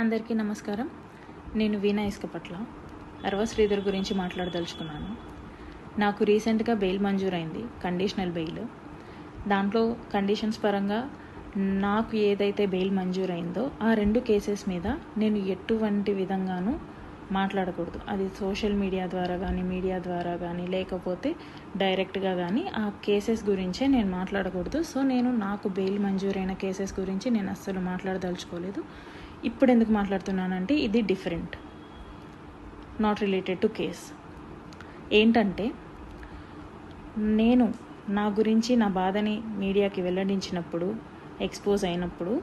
అందరికీ నమస్కారం. నేను వీణా ఇసుకపట్ల అరవ శ్రీధర్ గురించి మాట్లాడదలుచుకున్నాను. నాకు రీసెంట్గా బెయిల్ మంజూరైంది, కండిషనల్ బెయిల్. దాంట్లో కండిషన్స్ పరంగా నాకు ఏదైతే బెయిల్ మంజూరైందో ఆ 2 కేసెస్ మీద నేను ఎటువంటి విధంగానూ మాట్లాడకూడదు. అది సోషల్ మీడియా ద్వారా కానీ, మీడియా ద్వారా కానీ, లేకపోతే డైరెక్ట్గా కానీ ఆ కేసెస్ గురించే నేను మాట్లాడకూడదు. సో నేను నాకు బెయిల్ మంజూరైన కేసెస్ గురించి నేను అస్సలు మాట్లాడదలుచుకోలేదు. ఇప్పుడు ఎందుకు మాట్లాడుతున్నానంటే ఇది different, not related to case. ఏంటంటే నేను నా గురించి నా బాధని మీడియాకి వెల్లడించినప్పుడు, ఎక్స్పోజ్ అయినప్పుడు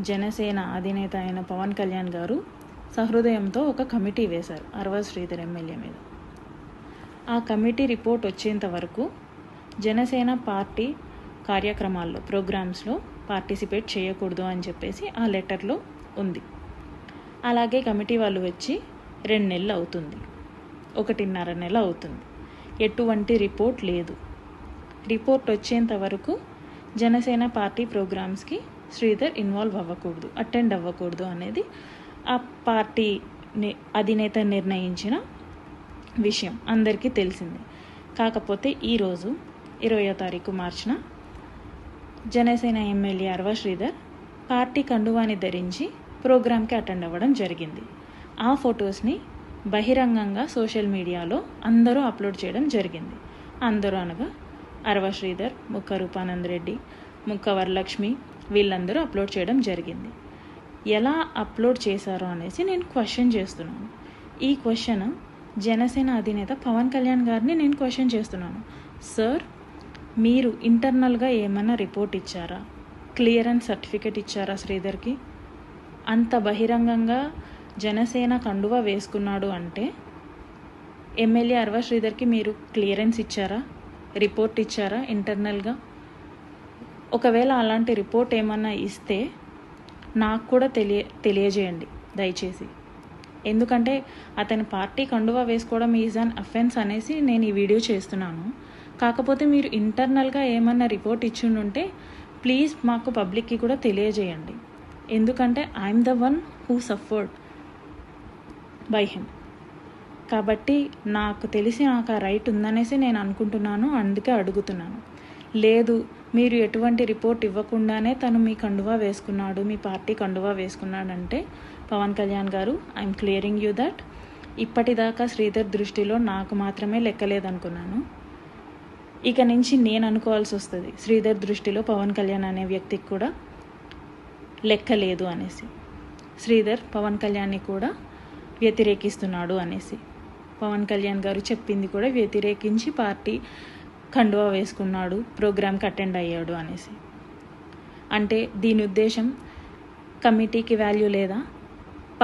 జనసేన అధినేత అయిన పవన్ కళ్యాణ్ గారు సహృదయంతో ఒక కమిటీ వేశారు అరవ శ్రీధర్ ఎమ్మెల్యే మీద. ఆ కమిటీ రిపోర్ట్ వచ్చేంత వరకు జనసేన పార్టీ కార్యక్రమాల్లో, ప్రోగ్రామ్స్లో పార్టిసిపేట్ చేయకూడదు అని చెప్పేసి ఆ లెటర్లో ఉంది. అలాగే కమిటీ వాళ్ళు వచ్చి 2 నెలలు అవుతుంది, 1.5 నెల అవుతుంది. ఎటువంటి రిపోర్ట్ లేదు. రిపోర్ట్ వచ్చేంత వరకు జనసేన పార్టీ ప్రోగ్రామ్స్కి శ్రీధర్ ఇన్వాల్వ్ అవ్వకూడదు, అటెండ్ అవ్వకూడదు అనేది ఆ పార్టీ అధినేత నిర్ణయించిన విషయం అందరికీ తెలిసింది. కాకపోతే ఈరోజు 20వ తారీఖు మార్చిన జనసేన ఎమ్మెల్యే అరవ శ్రీధర్ పార్టీ కండువాని ధరించి ప్రోగ్రామ్కి అటెండ్ అవ్వడం జరిగింది. ఆ ఫొటోస్ని బహిరంగంగా సోషల్ మీడియాలో అందరూ అప్లోడ్ చేయడం జరిగింది. అందరూ అనగా అరవ శ్రీధర్, ముక్క రూపానంద్ రెడ్డి, ముక్క వరలక్ష్మి వీళ్ళందరూ అప్లోడ్ చేయడం జరిగింది. ఎలా అప్లోడ్ చేశారో అనేసి నేను క్వశ్చన్ చేస్తున్నాను. ఈ క్వశ్చన్ జనసేన అధినేత పవన్ కళ్యాణ్ గారిని నేను క్వశ్చన్ చేస్తున్నాను. సార్, మీరు ఇంటర్నల్గా ఏమైనా రిపోర్ట్ ఇచ్చారా? క్లియరెన్స్ సర్టిఫికేట్ ఇచ్చారా శ్రీధర్కి? అంత బహిరంగంగా జనసేన కండువా వేసుకున్నాడు అంటే ఎమ్మెల్యే అరవ శ్రీధర్కి మీరు క్లియరెన్స్ ఇచ్చారా? రిపోర్ట్ ఇచ్చారా ఇంటర్నల్గా? ఒకవేళ అలాంటి రిపోర్ట్ ఏమన్నా ఇస్తే నాకు కూడా తెలియజేయండి దయచేసి. ఎందుకంటే అతని పార్టీ కండువా వేసుకోవడం ఈజ్ అన్ అఫెన్స్ అనేసి నేను ఈ వీడియో చేస్తున్నాను. కాకపోతే మీరు ఇంటర్నల్గా ఏమన్నా రిపోర్ట్ ఇచ్చిండుంటే ప్లీజ్ మాకు పబ్లిక్కి కూడా తెలియజేయండి. ఎందుకంటే I'm the one who suffered by him. కాబట్టి నాకు తెలిసి నాకు ఆ రైట్ ఉందనేసి నేను అనుకుంటున్నాను, అందుకే అడుగుతున్నాను. లేదు, మీరు ఎటువంటి రిపోర్ట్ ఇవ్వకుండానే తను మీ కండువా వేసుకున్నాడు, మీ పార్టీ కండువా వేసుకున్నాడంటే పవన్ కళ్యాణ్ గారు, ఐఎమ్ క్లియరింగ్ యూ దట్ ఇప్పటిదాకా శ్రీధర్ దృష్టిలో నాకు మాత్రమే లెక్కలేదనుకున్నాను. ఇక నుంచి నేను అనుకోవాల్సి వస్తుంది శ్రీధర్ దృష్టిలో పవన్ కళ్యాణ్ అనే వ్యక్తికి కూడా లెక్క లేదు అనేసి. శ్రీధర్ పవన్ కళ్యాణ్ని కూడా వ్యతిరేకిస్తున్నాడు అనేసి. పవన్ కళ్యాణ్ గారు చెప్పింది కూడా వ్యతిరేకించి పార్టీ కండువా వేసుకున్నాడు, ప్రోగ్రామ్కి అటెండ్ అయ్యాడు అనేసి. అంటే దీని ఉద్దేశం కమిటీకి వాల్యూ లేదా?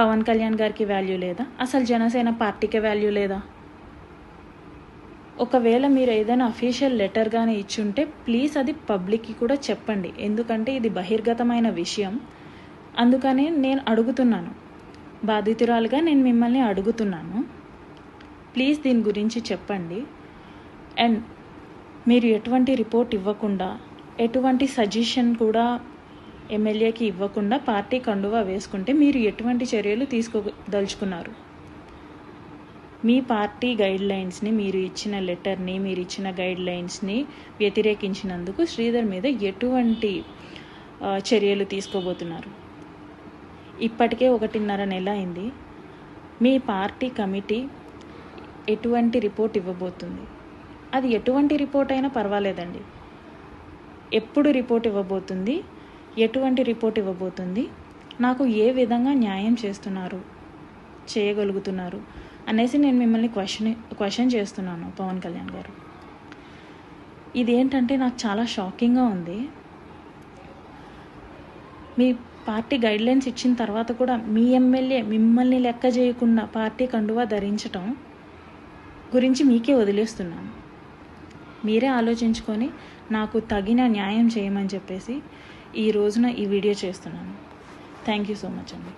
పవన్ కళ్యాణ్ గారికి వాల్యూ లేదా? అసలు జనసేన పార్టీకి వాల్యూ లేదా? ఒకవేళ మీరు ఏదైనా అఫీషియల్ లెటర్ కానీ ఇచ్చుంటే ప్లీజ్ అది పబ్లిక్కి కూడా చెప్పండి. ఎందుకంటే ఇది బహిర్గతమైన విషయం. అందుకనే నేను అడుగుతున్నాను, బాధితురాలుగా నేను మిమ్మల్ని అడుగుతున్నాను, ప్లీజ్ దీని గురించి చెప్పండి. అండ్ మీరు ఎటువంటి రిపోర్ట్ ఇవ్వకుండా, ఎటువంటి సజెషన్ కూడా ఎమ్మెల్యేకి ఇవ్వకుండా పార్టీ కండువా వేసుకుంటే మీరు ఎటువంటి చర్యలు తీసుకోదలుచుకున్నారు? మీ పార్టీ గైడ్లైన్స్ని, మీరు ఇచ్చిన లెటర్ని, మీరు ఇచ్చిన గైడ్లైన్స్ని వ్యతిరేకించినందుకు శ్రీధర్ మీద ఎటువంటి చర్యలు తీసుకోబోతున్నారు? ఇప్పటికే 1.5 నెల అయింది. మీ పార్టీ కమిటీ ఎటువంటి రిపోర్ట్ ఇవ్వబోతుంది? అది ఎటువంటి రిపోర్ట్ అయినా పర్వాలేదండి. ఎప్పుడు రిపోర్ట్ ఇవ్వబోతుంది? ఎటువంటి రిపోర్ట్ ఇవ్వబోతుంది? నాకు ఏ విధంగా న్యాయం చేయగలుగుతున్నారు అనేసి నేను మిమ్మల్ని క్వశ్చన్ చేస్తున్నాను పవన్ కళ్యాణ్ గారు. ఇదేంటంటే నాకు చాలా షాకింగ్గా ఉంది. మీ పార్టీ గైడ్లైన్స్ ఇచ్చిన తర్వాత కూడా మీ ఎమ్మెల్యే మిమ్మల్ని లెక్క చేయకుండా పార్టీ కండువా ధరించటం గురించి మీకే వదిలేస్తున్నాను. మీరే ఆలోచించుకొని నాకు తగిన న్యాయం చేయమని చెప్పేసి ఈ రోజున ఈ వీడియో చేస్తున్నాను. థ్యాంక్ యూ సో మచ్ అండి.